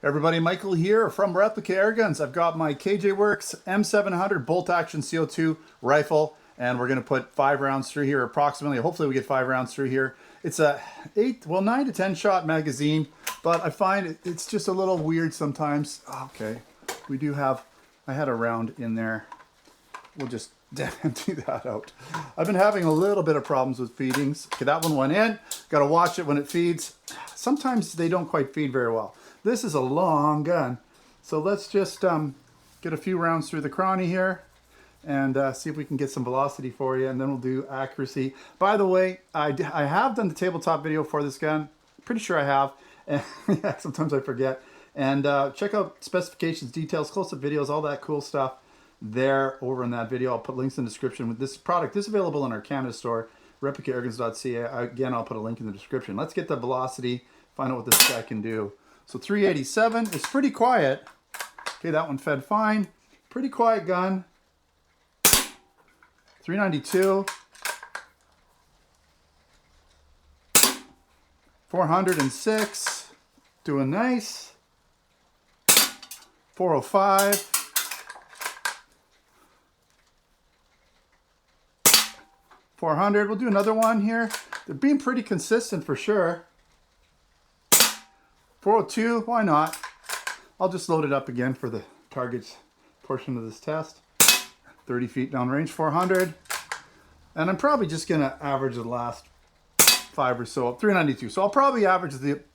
Everybody, Michael here from Replica Airguns. I've got my KJWorks M700 bolt action CO2 rifle, and we're going to put 5 rounds through here approximately. Hopefully we get 5 rounds through here. It's a 9 to 10 shot magazine, but I find it's just a little weird sometimes. Okay, I had a round in there. We'll just empty that out. I've been having a little bit of problems with feedings. Okay, that one went in. Got to watch it when it feeds. Sometimes they don't quite feed very well. This is a long gun. So let's just get a few rounds through the chrony here and see if we can get some velocity for you, and then we'll do accuracy. By the way, I have done the tabletop video for this gun. Pretty sure I have. And yeah, sometimes I forget. And check out specifications, details, close-up videos, all that cool stuff there over in that video. I'll put links in the description. With this product is available in our Canada store, replicairguns.ca. Again, I'll put a link in the description. Let's get the velocity, find out what this guy can do. So 387 is pretty quiet. Okay, that one fed fine. Pretty quiet gun. 392. 406. Doing nice. 405. 400. We'll do another one here. They're being pretty consistent for sure. 402, why not? I'll just load it up again for the targets portion of this test. 30 feet downrange, 400. And I'm probably just gonna average the last 5 or so, 392. So I'll probably average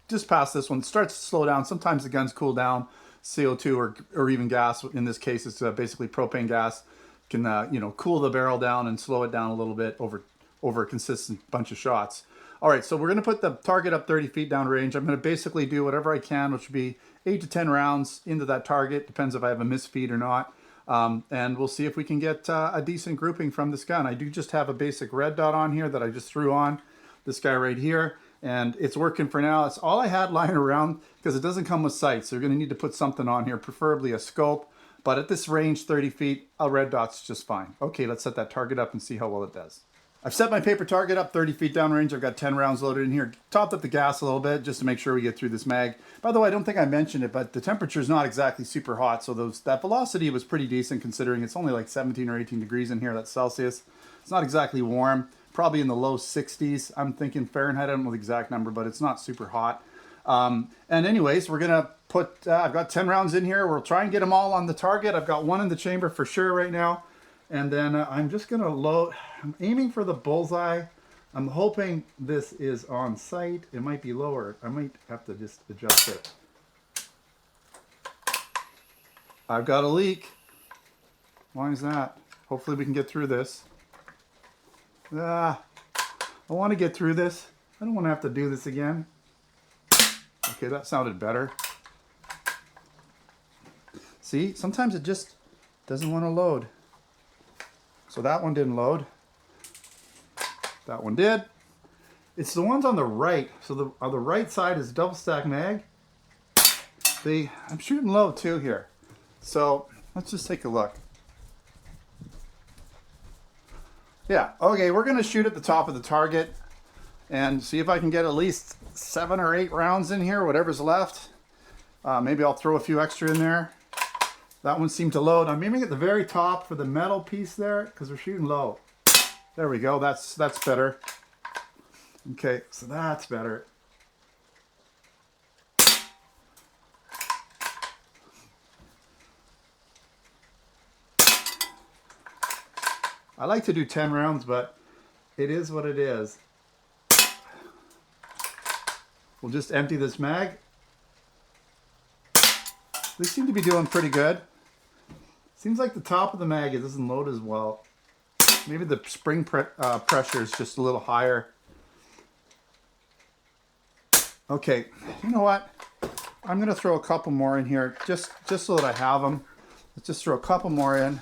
just past this one. It starts to slow down. Sometimes the guns cool down, CO2 or even gas. In this case, it's basically propane gas. Can cool the barrel down and slow it down a little bit over a consistent bunch of shots. All right, so we're going to put the target up 30 feet down range. I'm going to basically do whatever I can, which would be 8 to 10 rounds into that target. Depends if I have a misfeed or not. And we'll see if we can get a decent grouping from this gun. I do just have a basic red dot on here that I just threw on this guy right here. And it's working for now. It's all I had lying around because it doesn't come with sights. So you're going to need to put something on here, preferably a scope. But at this range, 30 feet, a red dot's just fine. Okay, let's set that target up and see how well it does. I've set my paper target up 30 feet downrange. I've got 10 rounds loaded in here. Topped up the gas a little bit just to make sure we get through this mag. By the way, I don't think I mentioned it, but the temperature is not exactly super hot. So that velocity was pretty decent considering it's only like 17 or 18 degrees in here. That's Celsius. It's not exactly warm. Probably in the low 60s. I'm thinking Fahrenheit. I don't know the exact number, but it's not super hot. And anyways, we're going to put, I've got 10 rounds in here. We'll try and get them all on the target. I've got one in the chamber for sure right now. And then I'm just going to load, I'm aiming for the bullseye. I'm hoping this is on sight. It might be lower. I might have to just adjust it. I've got a leak. Why is that? Hopefully we can get through this. I want to get through this. I don't want to have to do this again. Okay, that sounded better. See, sometimes it just doesn't want to load. So that one didn't load. That one did. It's the ones on the right. So on the right side is double stack mag. I'm shooting low too here. So let's just take a look. Yeah, okay, we're gonna shoot at the top of the target and see if I can get at least 7 or 8 rounds in here, whatever's left. Maybe I'll throw a few extra in there. That one seemed to load. I'm aiming at the very top for the metal piece there because we're shooting low. There we go. That's better. Okay, so that's better. I like to do 10 rounds, but it is what it is. We'll just empty this mag. They seem to be doing pretty good. Seems like the top of the mag, it doesn't load as well. Maybe the spring pressure is just a little higher. Okay, you know what? I'm gonna throw a couple more in here just so that I have them. Let's just throw a couple more in.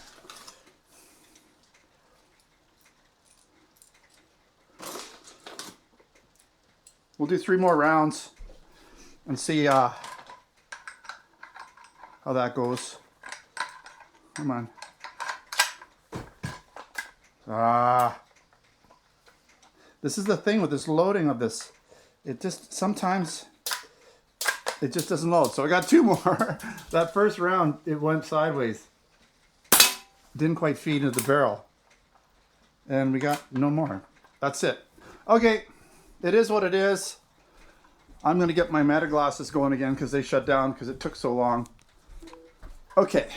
We'll do 3 more rounds and see how that goes. Come on. This is the thing with this loading of this. It just sometimes it just doesn't load. So I got 2 more. That first round, it went sideways. Didn't quite feed into the barrel. And we got no more. That's it. Okay, it is what it is. I'm gonna get my meta glasses going again because they shut down because it took so long. Okay,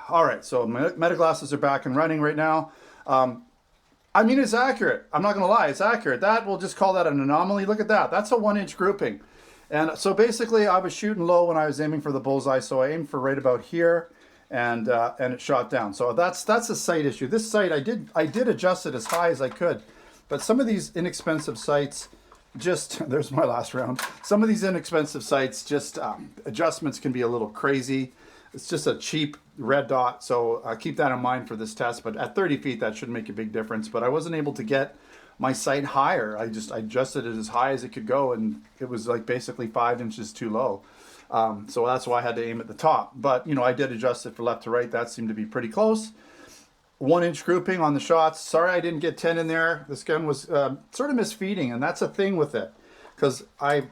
all right, so my meta glasses are back and running right now. I mean, it's accurate. I'm not gonna lie, it's accurate. That, we'll just call that an anomaly. Look at that, that's a 1-inch grouping. And so basically I was shooting low when I was aiming for the bullseye, so I aimed for right about here, and it shot down. So that's a sight issue. This sight, I did adjust it as high as I could, but some of these inexpensive sights, just, there's my last round. Some of these inexpensive sights, just adjustments can be a little crazy. It's just a cheap red dot, so keep that in mind for this test. But at 30 feet, that should make a big difference. But I wasn't able to get my sight higher. I adjusted it as high as it could go, and it was like basically 5 inches too low. So that's why I had to aim at the top. But, you know, I did adjust it for left to right. That seemed to be pretty close. 1-inch grouping on the shots. Sorry I didn't get 10 in there. This gun was sort of misfeeding, and that's a thing with it. Because I've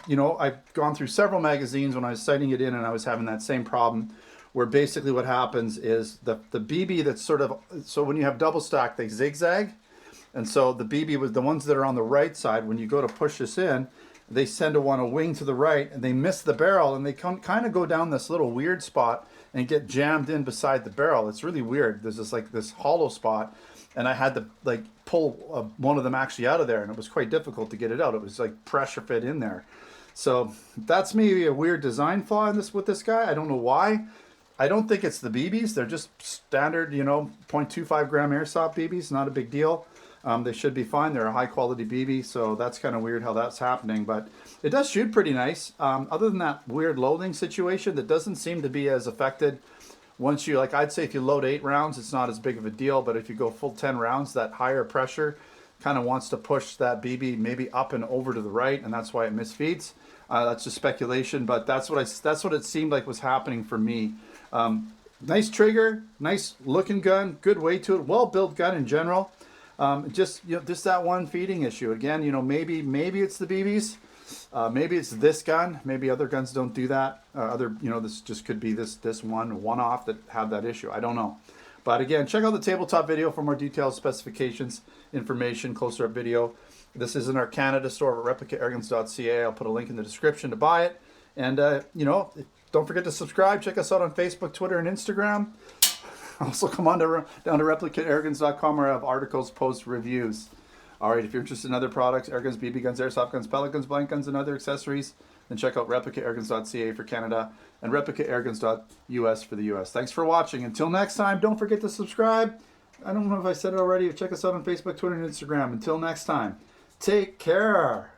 gone through several magazines when I was sighting it in, and I was having that same problem, where basically what happens is the BB that's sort of, so when you have double stack, they zigzag. And so the BB with the ones that are on the right side, when you go to push this in, they tend to want to wing to the right, and they miss the barrel, and they kind of go down this little weird spot and get jammed in beside the barrel. It's really weird. There's this hollow spot, and I had to like pull one of them actually out of there, and it was quite difficult to get it out. It was like pressure fit in there. So that's maybe a weird design flaw in this with this guy. I don't know why. I don't think it's the BBs. They're just standard, 0.25 gram airsoft BBs. Not a big deal. They should be fine. They're a high quality BB, so that's kind of weird how that's happening, but it does shoot pretty nice. Other than that weird loading situation that doesn't seem to be as affected once you, like, I'd say if you load 8 rounds, it's not as big of a deal, but if you go full 10 rounds, that higher pressure kind of wants to push that BB maybe up and over to the right, and that's why it misfeeds. That's just speculation, but that's what it seemed like was happening for me. Nice trigger, nice looking gun, good weight to it, well built gun in general. Just that one feeding issue. Again, maybe it's the BBs, maybe it's this gun. Maybe other guns don't do that. This just could be this one-off that had that issue. I don't know. But again, check out the tabletop video for more details, specifications, information, closer up video. This is in our Canada store at replicaairguns.ca. I'll put a link in the description to buy it. And don't forget to subscribe. Check us out on Facebook, Twitter, and Instagram. Also, come on down to replicaairguns.com where I have articles, posts, reviews. All right, if you're interested in other products, air guns, BB guns, airsoft guns, pellet guns, blank guns, and other accessories, then check out replicaairguns.ca for Canada and replicaairguns.us for the US. Thanks for watching. Until next time, don't forget to subscribe. I don't know if I said it already. Check us out on Facebook, Twitter, and Instagram. Until next time, take care.